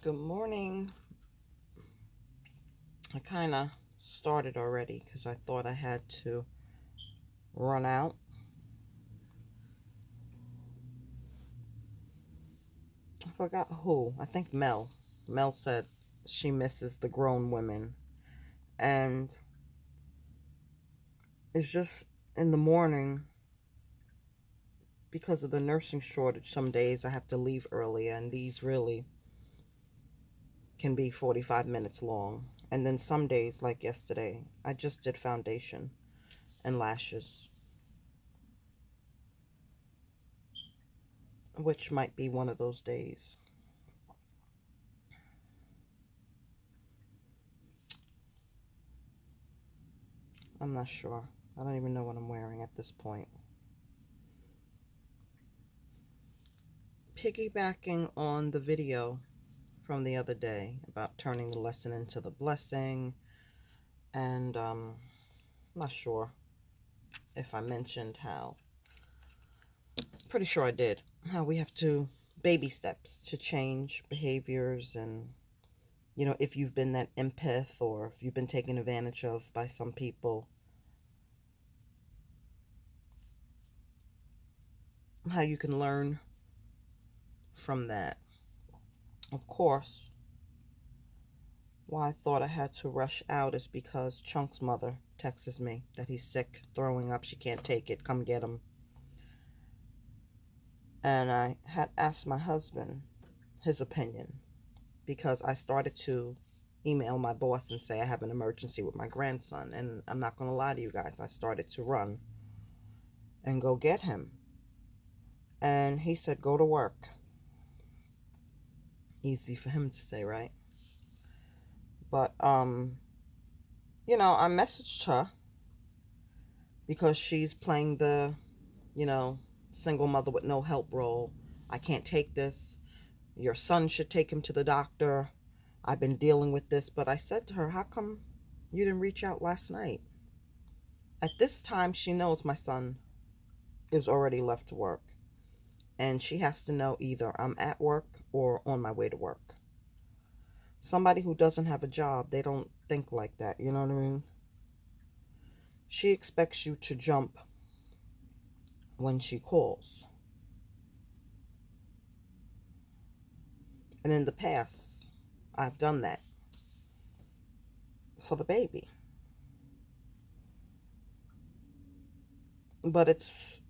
Good morning. I kind of started already because I thought I had to run out. I forgot who. I think Mel. Mel said she misses the grown women. And it's just in the morning, because of the nursing shortage, some days I have to leave earlier, and these really can be 45 minutes long. And then some days, like yesterday, I just did foundation and lashes, which might be one of those days. I'm not sure. I don't even know what I'm wearing at this point. Piggybacking on the video from the other day about turning the lesson into the blessing, and I'm not sure if I mentioned how, pretty sure I did, how we have to baby steps to change behaviors. And if you've been that empath or if you've been taken advantage of by some people, how you can learn from that. Of course, why I thought I had to rush out is because Chunk's mother texts me that he's sick, throwing up, she can't take it, come get him. And I had asked my husband his opinion because I started to email my boss and say I have an emergency with my grandson. And I'm not going to lie to you guys, I started to run and go get him. And he said, go to work. Easy for him to say, right? But, I messaged her because she's playing the, single mother with no help role. I can't take this. Your son should take him to the doctor. I've been dealing with this. But I said to her, how come you didn't reach out last night? At this time, she knows my son is already left to work. And she has to know either I'm at work or on my way to work. Somebody who doesn't have a job, they don't think like that. You know what I mean? She expects you to jump when she calls. And in the past, I've done that for the baby. But it's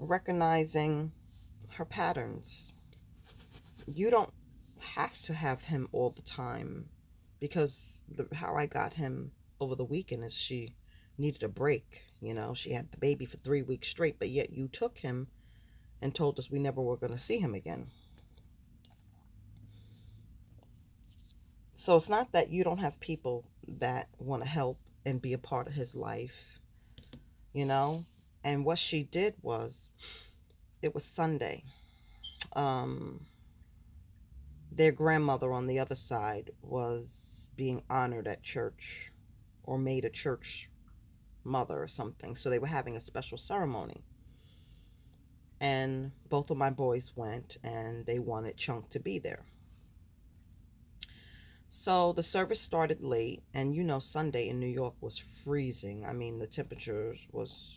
recognizing her patterns. You don't have to have him all the time, because how I got him over the weekend is she needed a break. She had the baby for 3 weeks straight, but yet you took him and told us we never were going to see him again. So it's not that you don't have people that want to help and be a part of his life, And what she did was, it was Sunday. Their grandmother on the other side was being honored at church, or made a church mother or something. So they were having a special ceremony. And both of my boys went, and they wanted Chunk to be there. So the service started late, and Sunday in New York was freezing. I mean, the temperatures was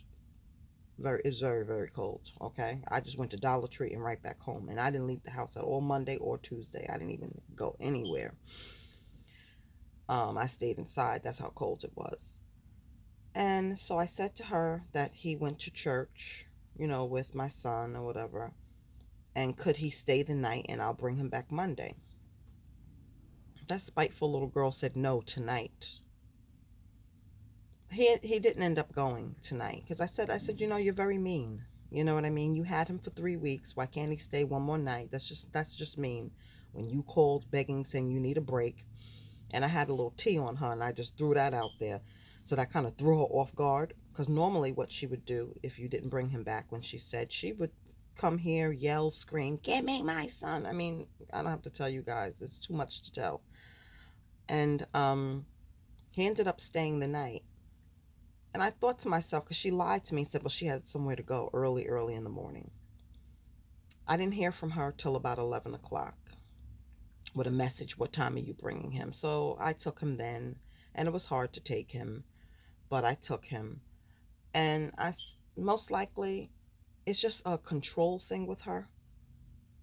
very, very cold. Okay, I just went to Dollar Tree and right back home, and I didn't leave the house at all Monday or Tuesday. I didn't even go anywhere. I stayed inside. That's how cold it was. And so I said to her that he went to church, with my son or whatever, and could he stay the night and I'll bring him back Monday. That spiteful little girl said no tonight. He didn't end up going tonight because I said, you're very mean. You know what I mean? You had him for 3 weeks. Why can't he stay one more night? That's just mean. When you called begging, saying you need a break, and I had a little tea on her, and I just threw that out there. So that kind of threw her off guard, because normally what she would do if you didn't bring him back, when she said, she would come here, yell, scream, give me my son. I mean, I don't have to tell you guys. It's too much to tell. And he ended up staying the night. And I thought to myself, because she lied to me and said, well, she had somewhere to go early in the morning. I didn't hear from her till about 11 o'clock with a message, what time are you bringing him? So I took him then, and it was hard to take him, but I took him. And most likely, it's just a control thing with her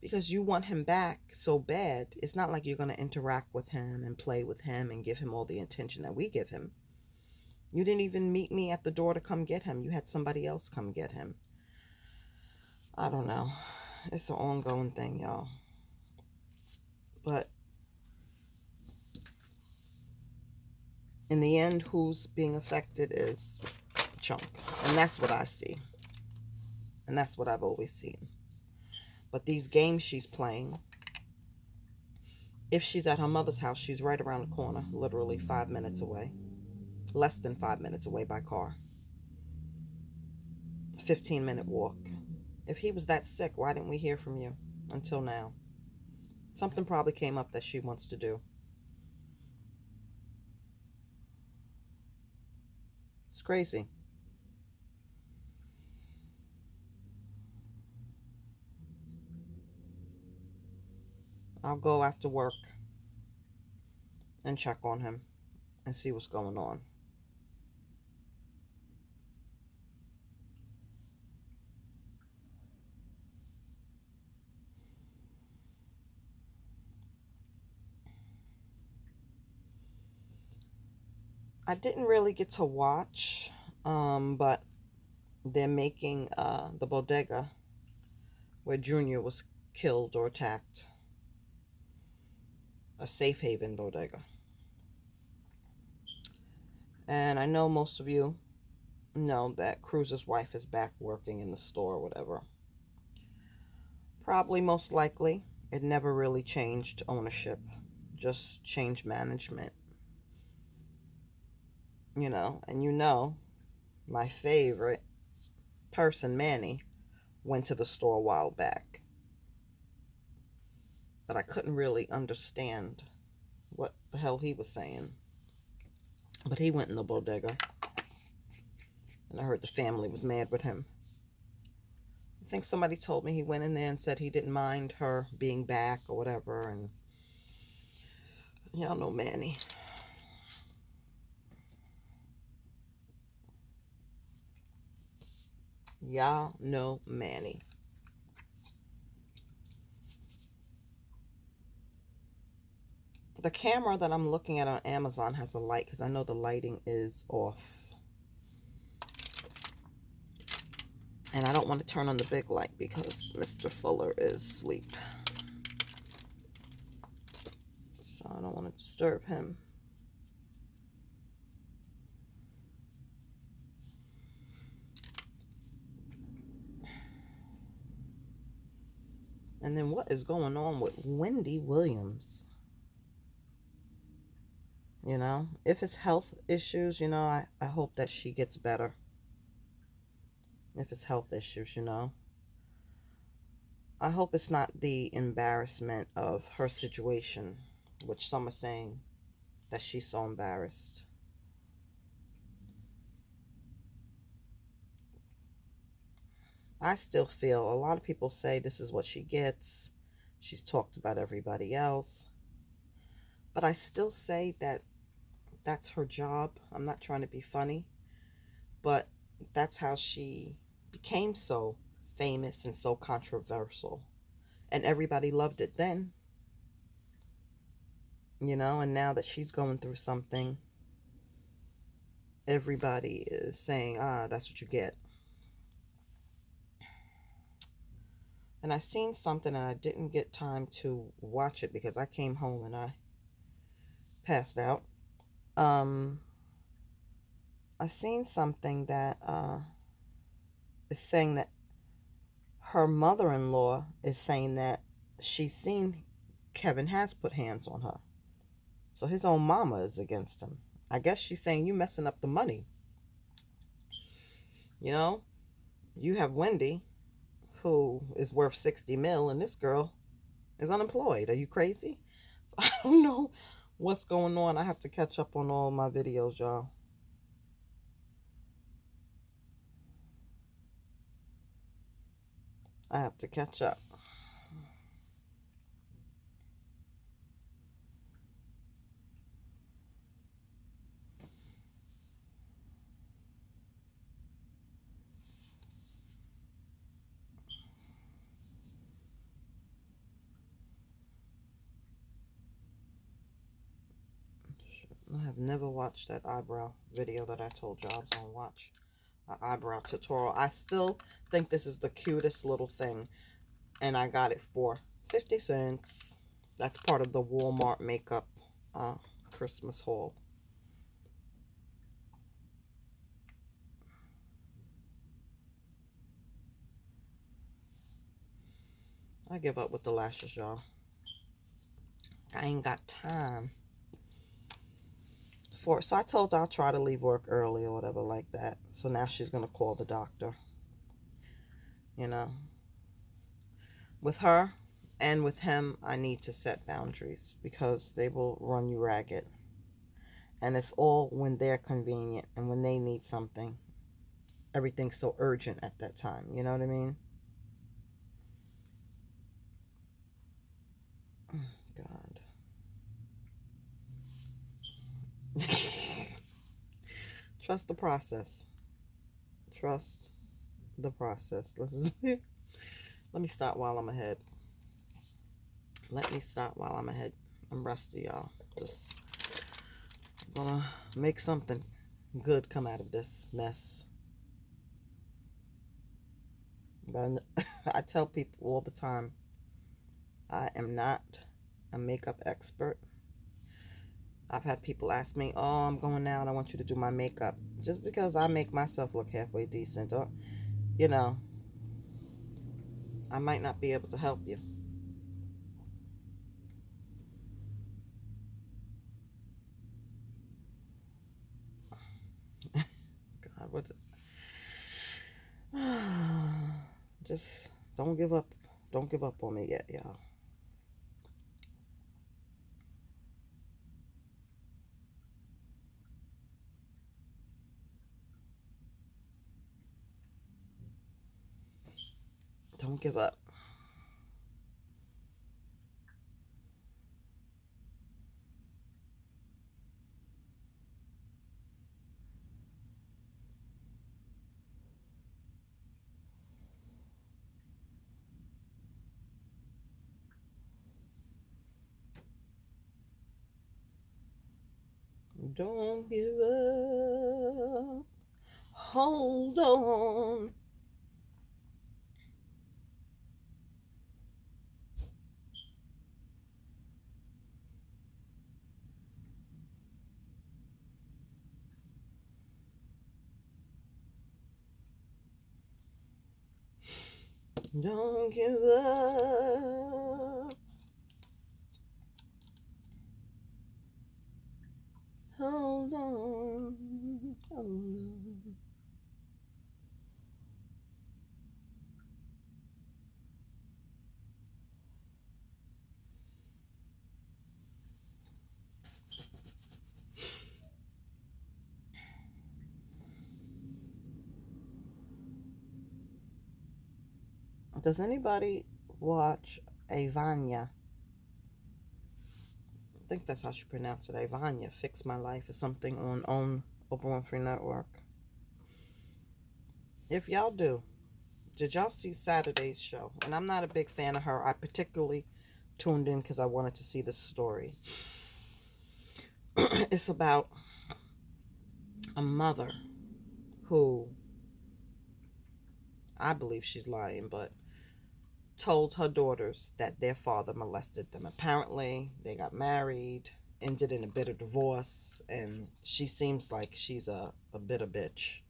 because you want him back so bad. It's not like you're going to interact with him and play with him and give him all the attention that we give him. You didn't even meet me at the door to come get him. You had somebody else come get him. I don't know. It's an ongoing thing, y'all. But in the end, who's being affected is Chunk. And that's what I see. And that's what I've always seen. But these games she's playing, if she's at her mother's house, she's right around the corner, literally 5 minutes away. Less than 5 minutes away by car. 15-minute walk. If he was that sick, why didn't we hear from you until now? Something probably came up that she wants to do. It's crazy. I'll go after work and check on him and see what's going on. I didn't really get to watch, but they're making the bodega where Junior was killed or attacked a safe haven bodega. And I know most of you know that Cruz's wife is back working in the store or whatever. Probably most likely it never really changed ownership, just changed management. And my favorite person, Manny, went to the store a while back. But I couldn't really understand what the hell he was saying. But he went in the bodega. And I heard the family was mad with him. I think somebody told me he went in there and said he didn't mind her being back or whatever. And y'all know Manny. Y'all know Manny. The camera that I'm looking at on Amazon has a light because I know the lighting is off. And I don't want to turn on the big light because Mr. Fuller is asleep. So I don't want to disturb him. And then what is going on with Wendy Williams? If it's health issues, I hope that she gets better. If it's health issues, I hope it's not the embarrassment of her situation, which some are saying that she's so embarrassed. I still feel a lot of people say this is what she gets. She's talked about everybody else. But I still say that that's her job. I'm not trying to be funny, but that's how she became so famous and so controversial. And everybody loved it then. And now that she's going through something, everybody is saying, that's what you get. And I seen something and I didn't get time to watch it because I came home and I passed out. I seen something that is saying that her mother-in-law is saying that she's seen Kevin has put hands on her. So his own mama is against him. I guess she's saying you messing up the money. You have Wendy, who is worth 60 mil, and this girl is unemployed. Are you crazy? So I don't know what's going on. I have to catch up on all my videos, y'all. I have to catch up. I have never watched that eyebrow video that I told you I was going to watch. An eyebrow tutorial. I still think this is the cutest little thing. And I got it for 50 cents. That's part of the Walmart makeup Christmas haul. I give up with the lashes, y'all. I ain't got time for it. So I told her I'll try to leave work early or whatever like that. So now she's going to call the doctor. You know, with her and with him, I need to set boundaries because they will run you ragged. And it's all when they're convenient and when they need something. Everything's so urgent at that time. You know what I mean? God. Trust the process. Trust the process. Let me stop while I'm ahead. Let me stop while I'm ahead. I'm rusty, y'all. Just gonna make something good come out of this mess. But I tell people all the time, I am not a makeup expert. I've had people ask me, "Oh, I'm going out. I want you to do my makeup." Just because I make myself look halfway decent, you know, I might not be able to help you. God, what? Just don't give up. Don't give up on me yet, y'all. Don't give up. Don't give up. Hold on. Don't give up. Hold on. Hold on. Does anybody watch Avanya? I think that's how she pronounced it. Avanya, Fix My Life or something on Oprah Winfrey Network. If y'all do, did y'all see Saturday's show? And I'm not a big fan of her. I particularly tuned in because I wanted to see this story. It's about a mother who, I believe she's lying, but told her daughters that their father molested them. Apparently, they got married, ended in a bitter divorce, and she seems like she's a bitter bitch.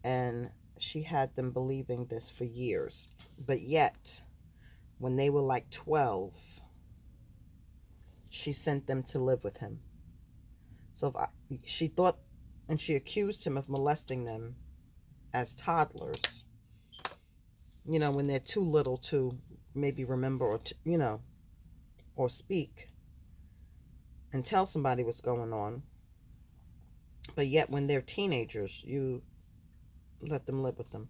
And she had them believing this for years. But yet, when they were like 12, she sent them to live with him. So she thought, and she accused him of molesting them as toddlers, when they're too little to maybe remember or speak and tell somebody what's going on. But yet, when they're teenagers, you let them live with them.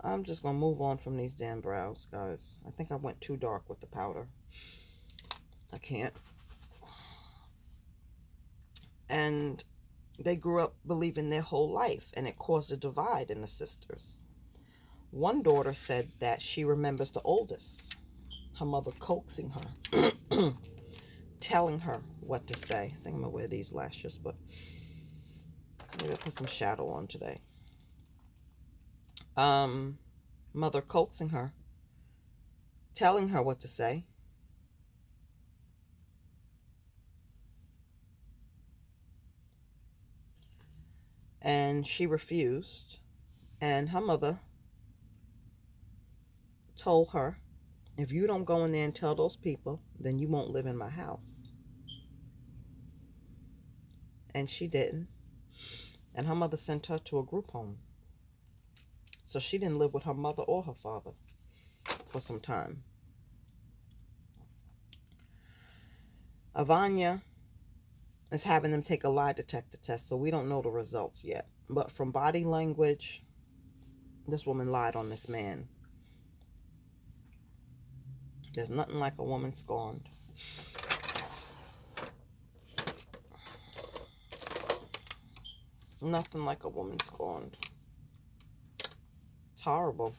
I'm just going to move on from these damn brows, guys. I think I went too dark with the powder. I can't. And they grew up believing their whole life, and it caused a divide in the sisters. One daughter said that she remembers the oldest, her mother coaxing her telling her what to say. I think I'm gonna wear these lashes, but maybe I'll put some shadow on today. Mother coaxing her, telling her what to say. And she refused. And her mother told her, if you don't go in there and tell those people, then you won't live in my house. And she didn't. And her mother sent her to a group home. So she didn't live with her mother or her father for some time. Avanya is having them take a lie detector test, so we don't know the results yet. But from body language, this woman lied on this man. There's nothing like a woman scorned. Nothing like a woman scorned. It's horrible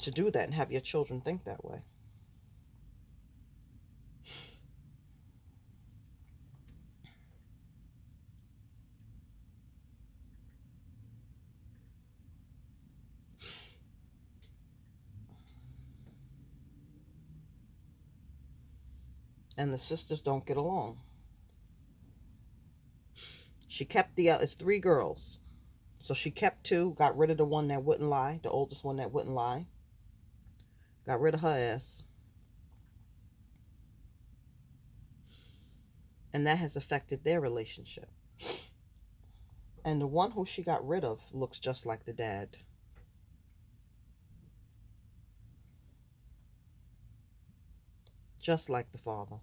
to do that and have your children think that way. And the sisters don't get along. She kept it's 3 girls. So she kept 2, got rid of the one that wouldn't lie, the oldest one that wouldn't lie. Got rid of her ass. And that has affected their relationship. And the one who she got rid of looks just like the dad. Just like the father.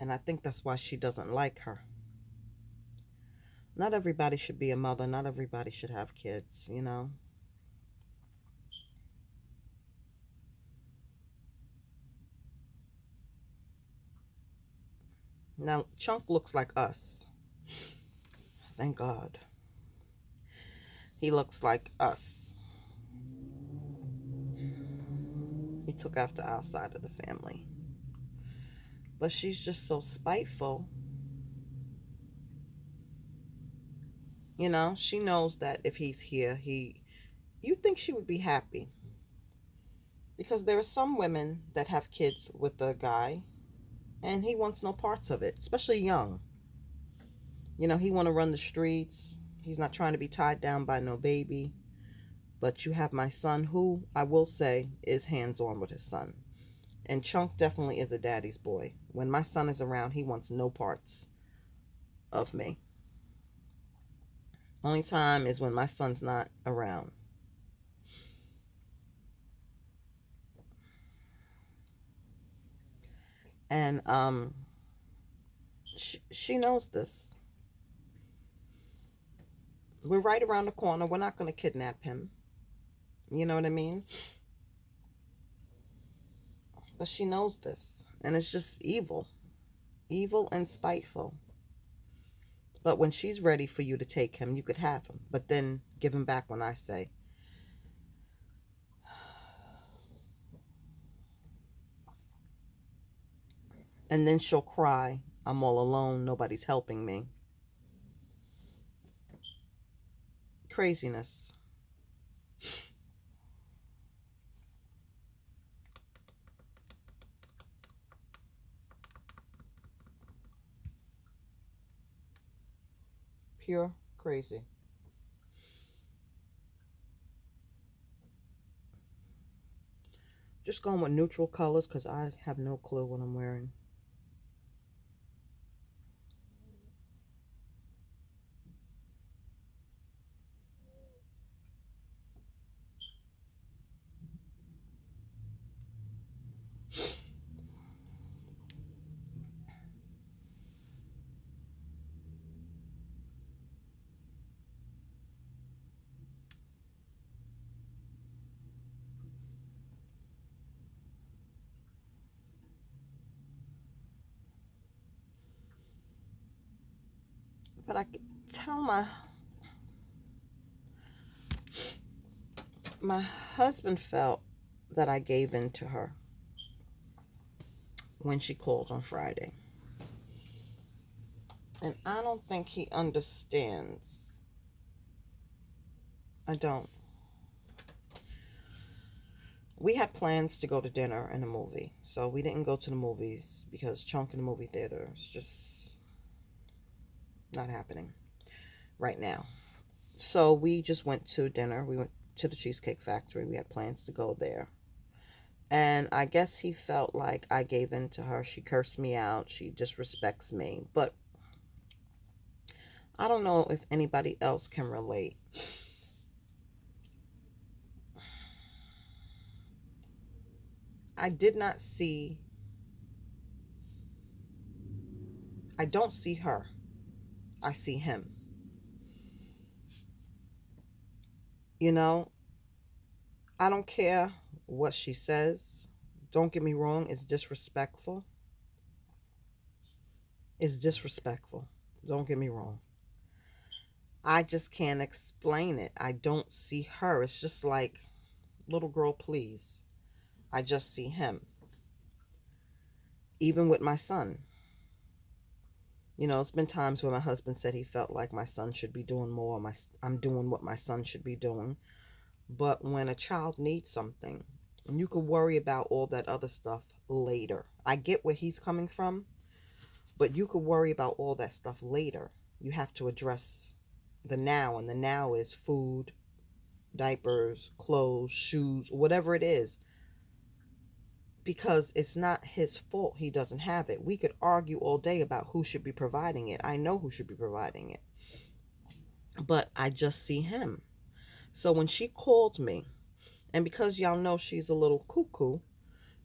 And I think that's why she doesn't like her. Not everybody should be a mother. Not everybody should have kids, you know. Now, Chunk looks like us. Thank God. He looks like us. He took after our side of the family. But she's just so spiteful. You know, she knows that if he's here, you'd think she would be happy. Because there are some women that have kids with a guy and he wants no parts of it, especially young. You know, he want to run the streets. He's not trying to be tied down by no baby. But you have my son, who I will say is hands-on with his son. And Chunk definitely is a daddy's boy. When my son is around, he wants no parts of me. Only time is when my son's not around. And she knows this. We're right around the corner. We're not going to kidnap him. You know what I mean? But she knows this. And it's just evil. Evil and spiteful. But when she's ready for you to take him, you could have him. But then give him back when I say. And then she'll cry, I'm all alone, nobody's helping me. Craziness. Pure crazy. Just going with neutral colors because I have no clue what I'm wearing. But I tell my husband felt that I gave in to her. when she called on Friday. And I don't think he understands. I don't. We had plans to go to dinner and a movie. So we didn't go to the movies because chunk in the movie theater is just not happening right now. So we just went to dinner. We went to the Cheesecake Factory. We had plans to go there. And I guess he felt like I gave in to her. She cursed me out. She disrespects me. But I don't know if anybody else can relate. I did not see, I don't see her. I see him. You know, I don't care what she says. Don't get me wrong, it's disrespectful. It's disrespectful. Don't get me wrong. I just can't explain it. I don't see her. It's just like, little girl, please. I just see him. Even with my son. You know, it's been times where my husband said he felt like my son should be doing more. I'm doing what my son should be doing. But when a child needs something, you could worry about all that other stuff later. I get where he's coming from, but you could worry about all that stuff later. You have to address the now, and the now is food, diapers, clothes, shoes, whatever it is. Because it's not his fault he doesn't have it. We could argue all day about who should be providing it. I know who should be providing it. But I just see him. So when she called me, and because y'all know she's a little cuckoo,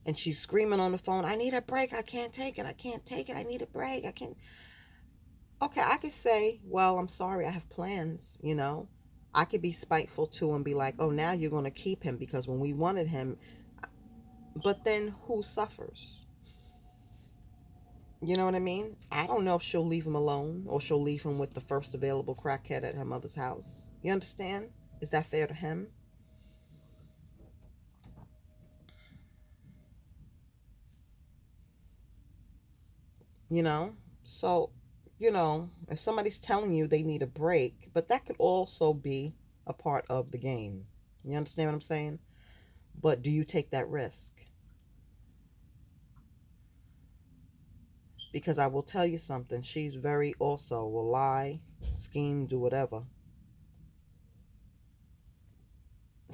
and she's screaming on the phone, I need a break, I can't take it, I can't take it, I need a break, I can't. Okay, I could say, well, I'm sorry, I have plans, you know. I could be spiteful too and be like, oh, now you're going to keep him because when we wanted him. But then who suffers? You know what I mean? I don't know if she'll leave him alone or she'll leave him with the first available crackhead at her mother's house. You understand? Is that fair to him? You know? So, you know, if somebody's telling you they need a break, but that could also be a part of the game. You understand what I'm saying? But do you take that risk? Because I will tell you something. She's very also will lie, scheme, do whatever.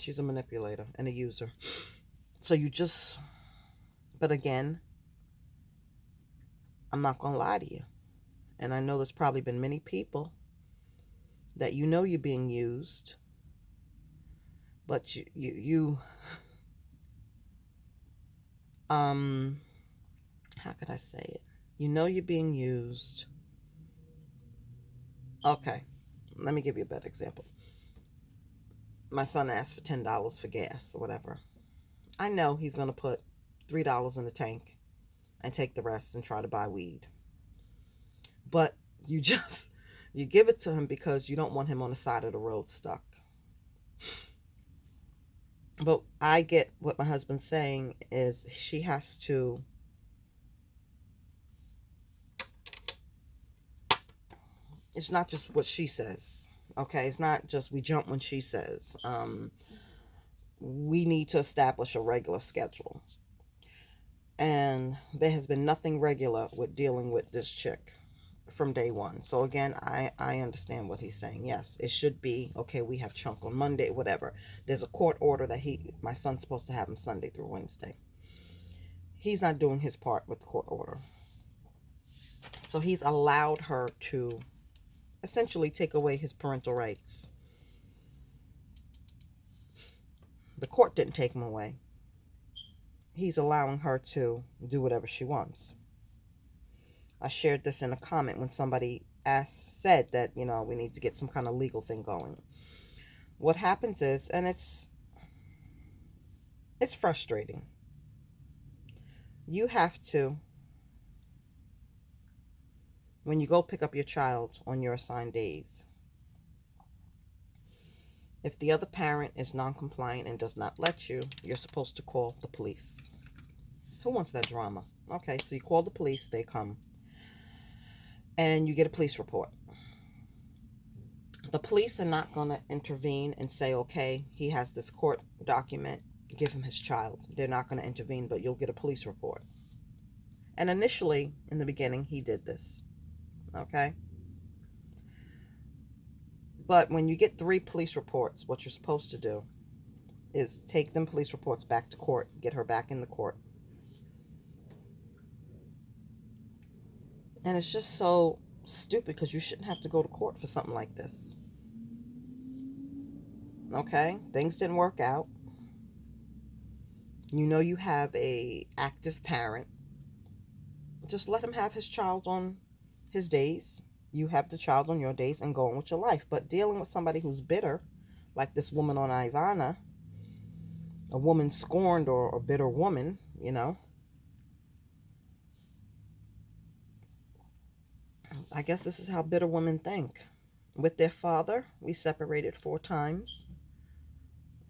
She's a manipulator and a user. So you just, but again, I'm not going to lie to you. And I know there's probably been many people that you know you're being used, but how could I say it? You know you're being used. Okay, let me give you a better example. My son asked for $10 for gas or whatever. I know he's going to put $3 in the tank and take the rest and try to buy weed. But you just, you give it to him because you don't want him on the side of the road stuck. But I get what my husband's saying is she has to, it's not just what she says. Okay, it's not just we jump when she says. We need to establish a regular schedule. And there has been nothing regular with dealing with this chick from day one. So again, I understand what he's saying. Yes, it should be, okay, we have chunk on Monday, whatever. There's a court order that my son's supposed to have him Sunday through Wednesday. He's not doing his part with the court order. So he's allowed her to essentially take away his parental rights. The court didn't take him away. He's allowing her to do whatever she wants. I shared this in a comment when somebody said that, you know, we need to get some kind of legal thing going. What happens is, and it's frustrating. You have to, when you go pick up your child on your assigned days, if the other parent is non-compliant and does not let you, you're supposed to call the police. Who wants that drama? Okay, so you call the police, they come, and you get a police report. The police are not going to intervene and say, okay, he has this court document, give him his child. They're not going to intervene, but you'll get a police report. And initially, in the beginning, he did this. Okay? But when you get 3 police reports, what you're supposed to do is take them police reports back to court, get her back in the court. And it's just so stupid because you shouldn't have to go to court for something like this. Okay? Things didn't work out. You know you have a active parent. Just let him have his child on his days. You have the child on your days and go on with your life. But dealing with somebody who's bitter, like this woman on Ivana, a woman scorned or a bitter woman, you know, I guess this is how bitter women think. With their father, we separated 4 times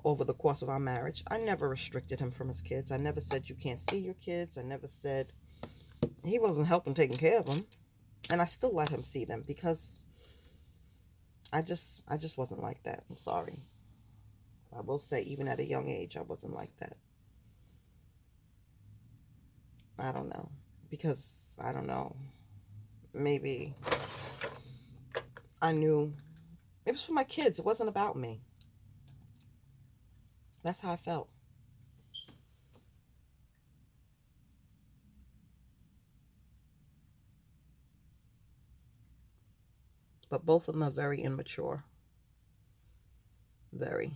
over the course of our marriage. I never restricted him from his kids. I never said you can't see your kids. I never said he wasn't helping taking care of them. And I still let him see them because I just wasn't like that. I'm sorry. I will say, even at a young age, I wasn't like that. I don't know. Because, I don't know. Maybe I knew it was for my kids. It wasn't about me. That's how I felt. But both of them are very immature. Very.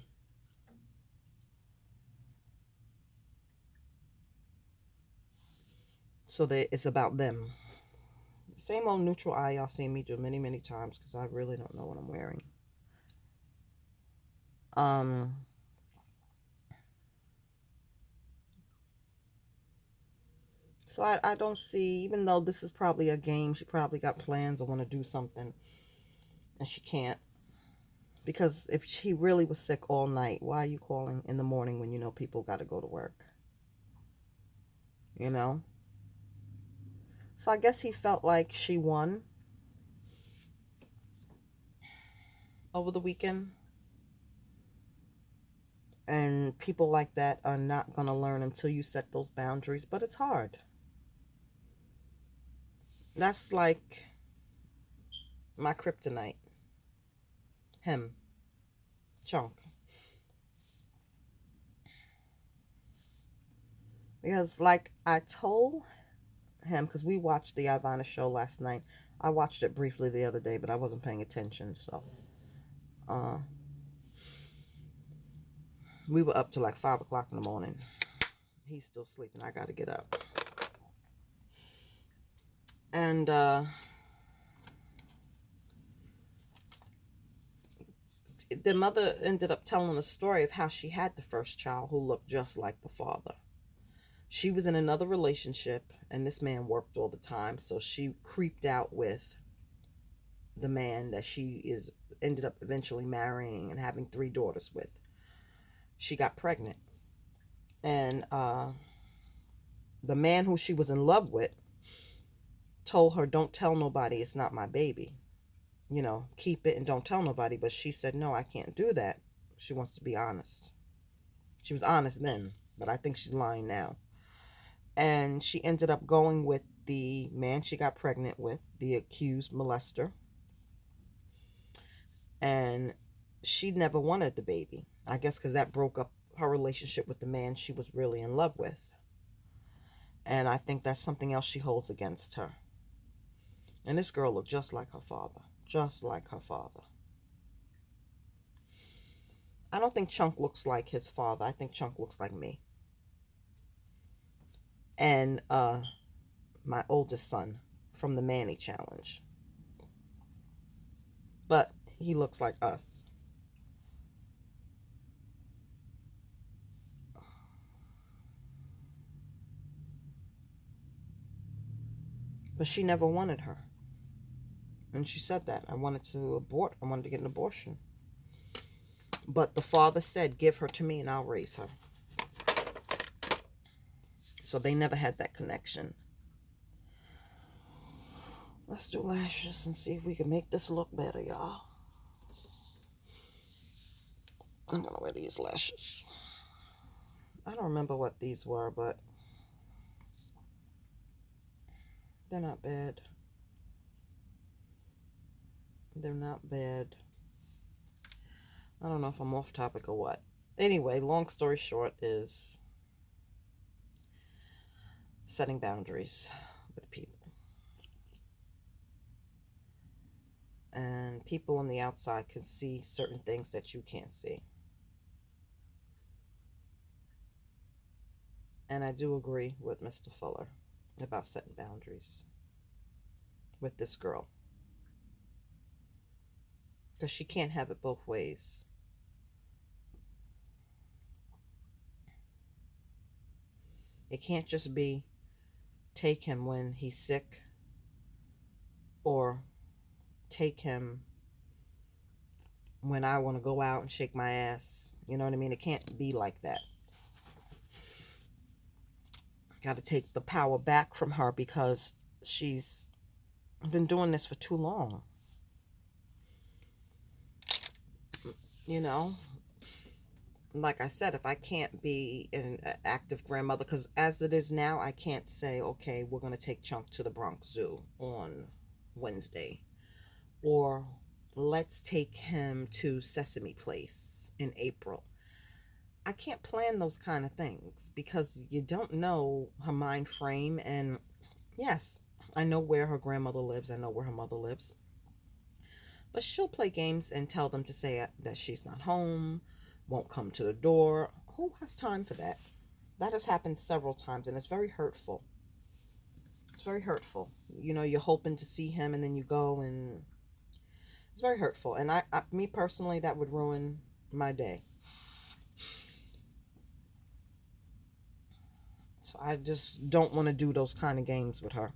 So it's about them. Same old neutral eye y'all seen me do many, many times because I really don't know what I'm wearing. So I don't see, even though this is probably a game, she probably got plans or want to do something, and she can't. Because if she really was sick all night, why are you calling in the morning when you know people got to go to work? You know? So I guess he felt like she won over the weekend. And people like that are not going to learn until you set those boundaries. But it's hard. That's like my kryptonite. Him. Chunk. Because like I told him, because we watched the Ivana show last night. I watched it briefly the other day, but I wasn't paying attention. So we were up to like 5 o'clock in the morning. He's still sleeping. I got to get up. And the mother ended up telling a story of how she had the first child who looked just like the father. She was in another relationship, and this man worked all the time, so she creeped out with the man that she ended up eventually marrying and having 3 daughters with. She got pregnant, and the man who she was in love with told her, don't tell nobody, it's not my baby. You know, keep it and don't tell nobody. But she said, no, I can't do that. She wants to be honest. She was honest then, but I think she's lying now. And she ended up going with the man she got pregnant with, the accused molester. And she never wanted the baby. I guess because that broke up her relationship with the man she was really in love with. And I think that's something else she holds against her. And this girl looked just like her father. Just like her father. I don't think Chunk looks like his father. I think Chunk looks like me. And my oldest son from the Manny Challenge. But he looks like us. But she never wanted her. And she said that. I wanted to abort. I wanted to get an abortion. But the father said, give her to me and I'll raise her. So they never had that connection. Let's do lashes and see if we can make this look better, y'all. I'm gonna wear these lashes. I don't remember what these were, but they're not bad. They're not bad. I don't know if I'm off topic or what. Anyway, long story short is setting boundaries with people. And people on the outside can see certain things that you can't see. And I do agree with Mr. Fuller about setting boundaries with this girl. Because she can't have it both ways. It can't just be take him when he's sick or take him when I want to go out and shake my ass. You know what I mean? It can't be like that. Got to take the power back from her because she's been doing this for too long. You know? Like I said, if I can't be an active grandmother, because as it is now, I can't say, okay, we're going to take Chunk to the Bronx Zoo on Wednesday. Or let's take him to Sesame Place in April. I can't plan those kind of things because you don't know her mind frame. And yes, I know where her grandmother lives. I know where her mother lives. But she'll play games and tell them to say that she's not home, won't come to the door. Who has time for that? That has happened several times, and it's very hurtful. It's very hurtful. You know, you're hoping to see him, and then you go, and it's very hurtful. And me personally, that would ruin my day. So I just don't want to do those kind of games with her.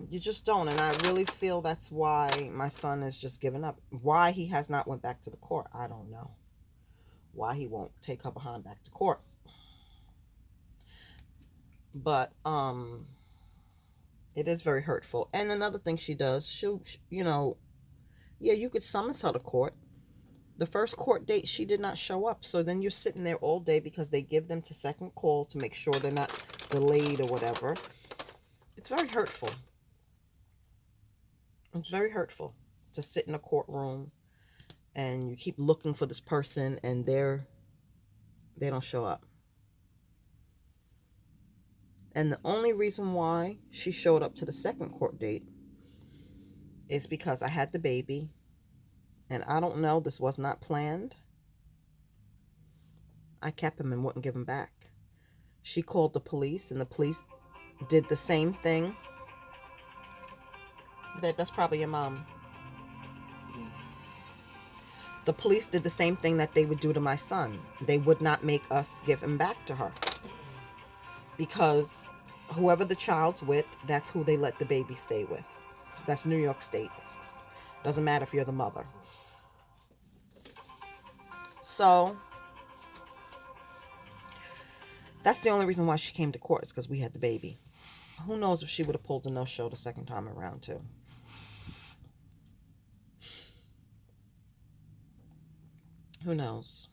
You just don't. And I really feel that's why my son is just giving up. Why he has not went back to the court, I don't know. Why he won't take her behind back to court. But it is very hurtful. And another thing she does, she'll, you know, yeah, you could summons her to court. The first court date, she did not show up. So then you're sitting there all day because they give them to second call to make sure they're not delayed or whatever. It's very hurtful. It's very hurtful to sit in a courtroom and you keep looking for this person and they don't show up. And the only reason why she showed up to the second court date is because I had the baby. And I don't know, this was not planned. I kept him and wouldn't give him back. She called the police and the police did the same thing. Babe, that's probably your mom. The police did the same thing that they would do to my son. They would not make us give him back to her. Because whoever the child's with, that's who they let the baby stay with. That's New York State. Doesn't matter if you're the mother. So that's the only reason why she came to court, is because we had the baby. Who knows if she would have pulled the no-show the second time around too. Who knows?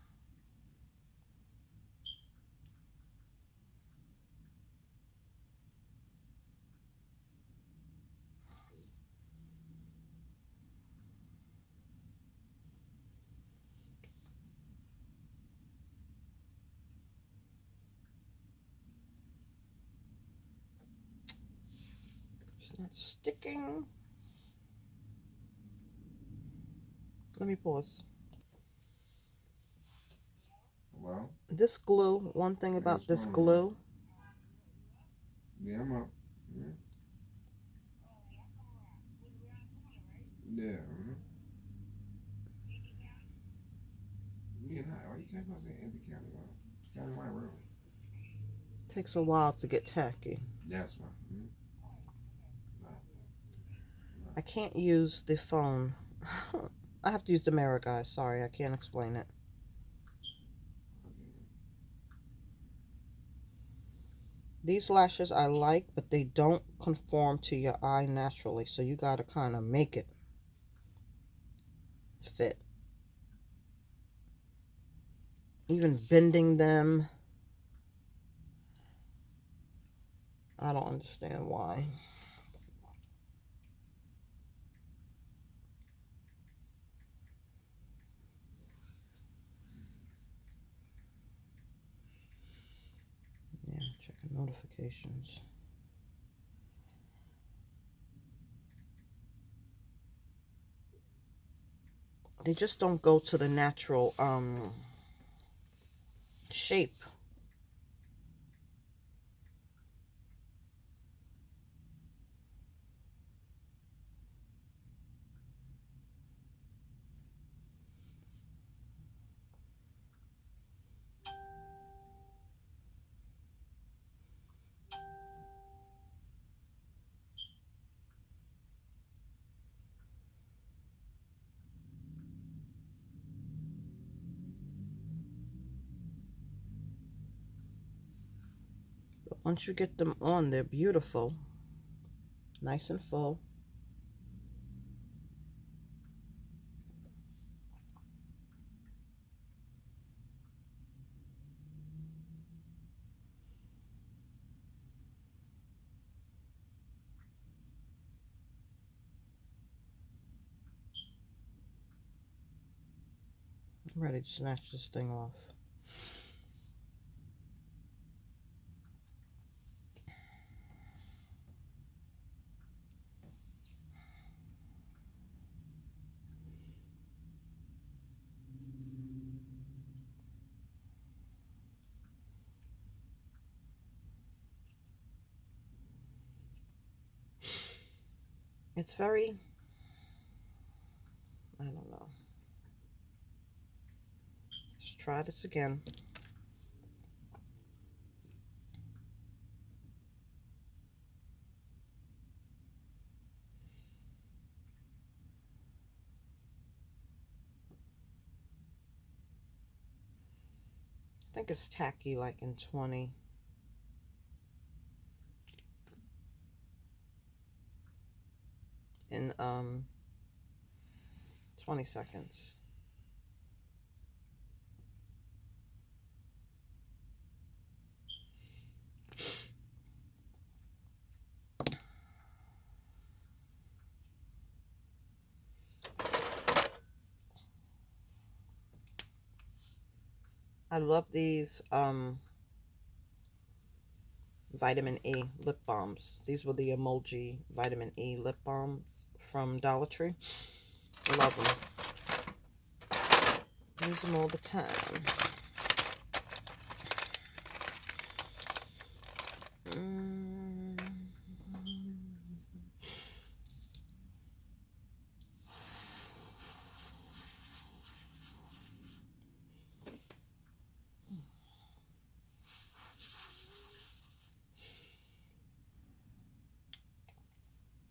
It's not sticking. Let me pause. Well, This glue, one thing about this glue. Yeah, I'm up. Yeah. Yeah. Mm-hmm. Yeah, nah, why you can't say empty county line? County line road. Takes a while to get tacky. That's why. Mm-hmm. No, no. I can't use the phone. I have to use the mirror, guys. Sorry, I can't explain it. Okay. These lashes I like, but they don't conform to your eye naturally, so you gotta kind of make it fit. Even bending them, I don't understand why. Yeah, checking notifications. They just don't go to the natural shape. But once you get them on, they're beautiful, nice and full. I'm ready to snatch this thing off. It's very, I don't know. Let's try this again. I think it's tacky like in 20 seconds. I love these vitamin E lip balms. These were the emoji vitamin E lip balms from Dollar Tree. Love them. Use them all the time. Mm.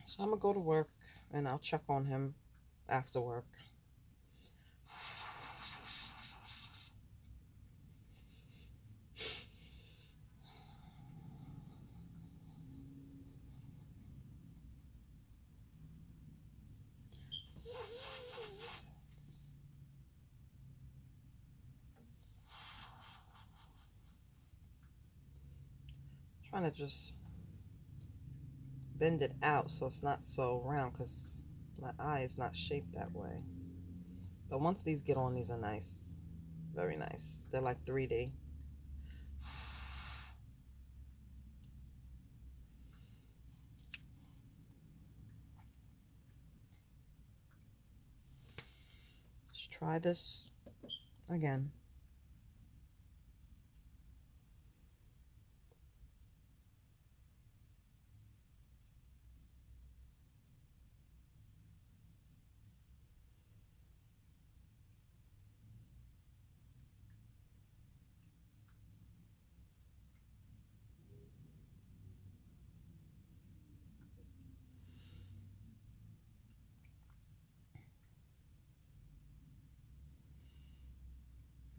So I'm gonna go to work and I'll check on him after work. Trying to just bend it out so it's not so round because my eye is not shaped that way. But once these get on, these are nice. Very nice. They're like 3D. Let's try this again.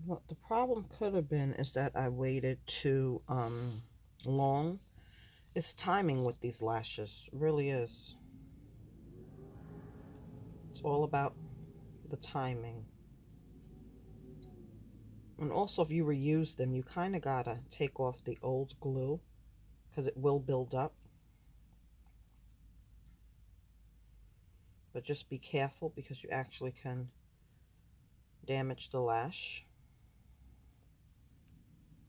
What the problem could have been is that I waited to long. It's timing with these lashes. It really is. It's all about the timing. And also, if you reuse them, you kind of gotta take off the old glue because it will build up. But just be careful because you actually can damage the lash.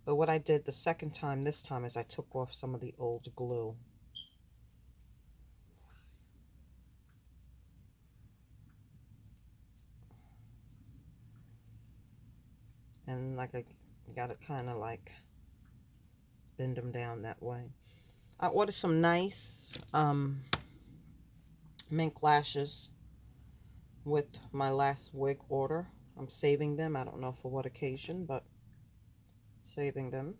But what I did the second time this time is I took off some of the old glue. And like I got it kind of like bend them down that way. I ordered some nice mink lashes with my last wig order. I'm saving them. I don't know for what occasion, but saving them.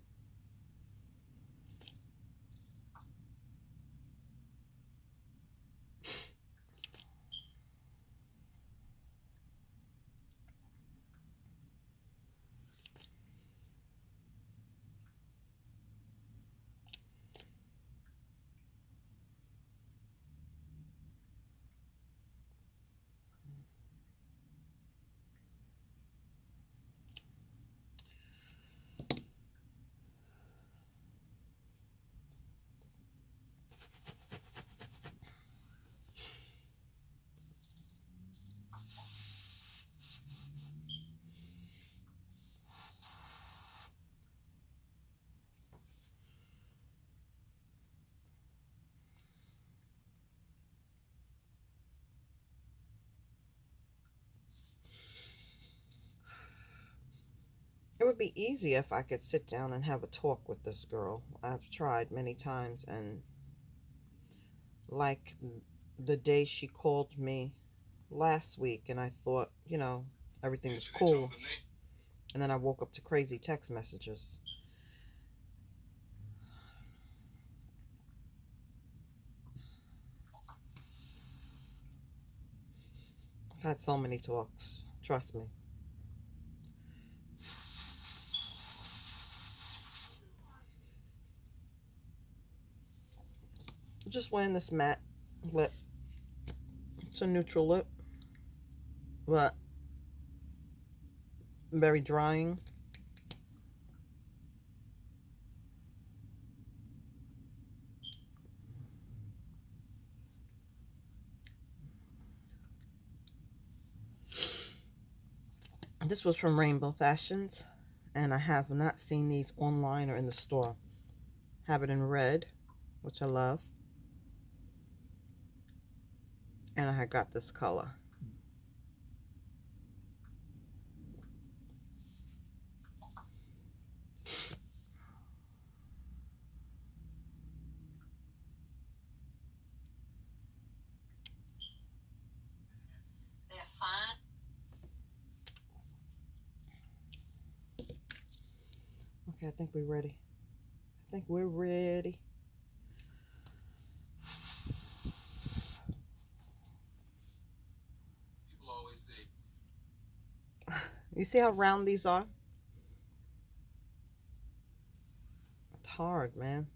It would be easy if I could sit down and have a talk with this girl. I've tried many times, and like the day she called me last week, and I thought, everything was cool. And then I woke up to crazy text messages. I've had so many talks. Trust me. I'm just wearing this matte lip. It's a neutral lip, but very drying. This was from Rainbow Fashions, and I have not seen these online or in the store. Have it in red, which I love, and I got this color. Okay, I think we're ready. I think we're ready. You see how round these are? It's hard, man.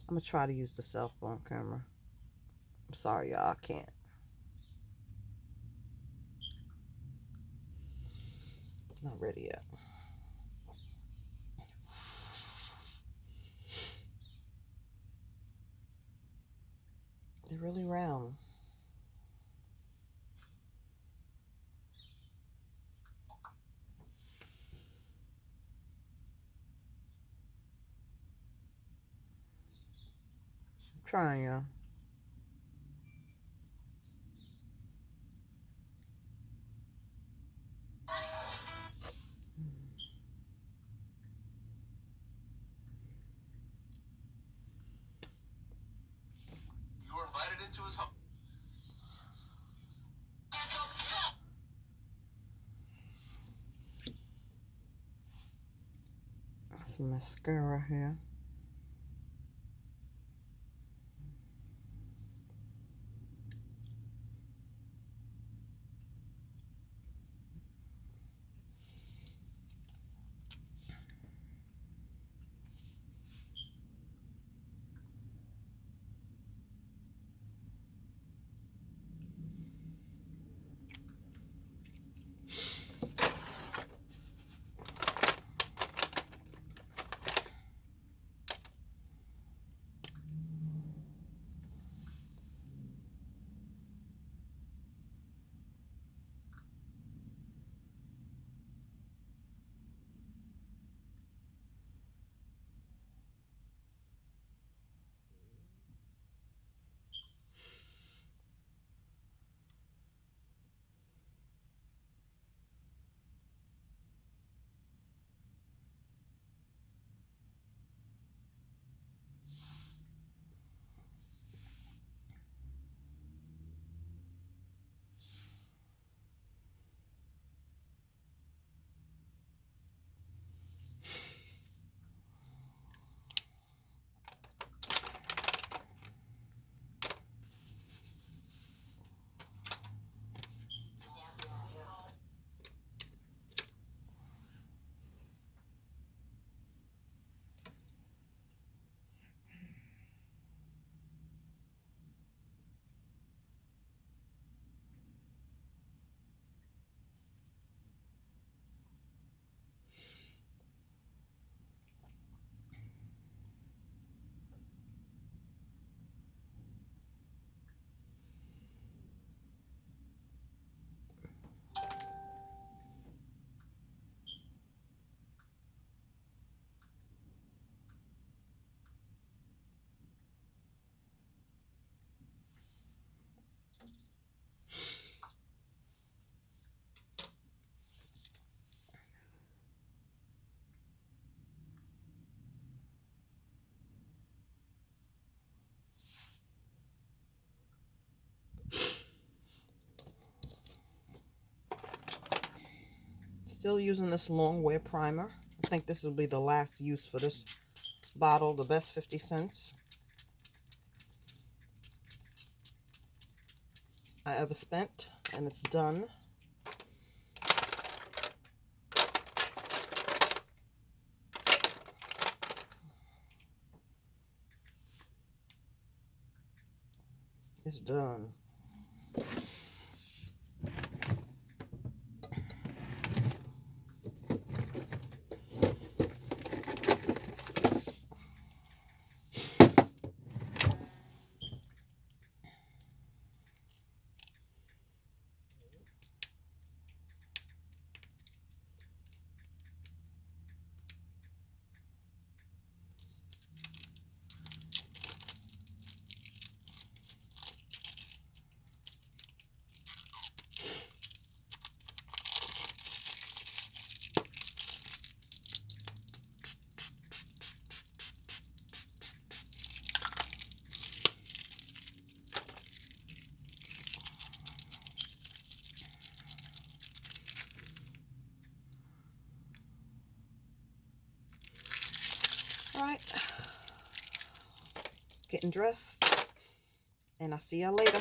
I'm gonna try to use the cell phone camera. I'm sorry, y'all, I can't. Not ready yet. They're really round. I'm trying, y'all. Some mascara here. Still using this long wear primer. I think this will be the last use for this bottle, the best 50 cents I ever spent, and it's done. It's done. All right, getting dressed, and I'll see y'all later.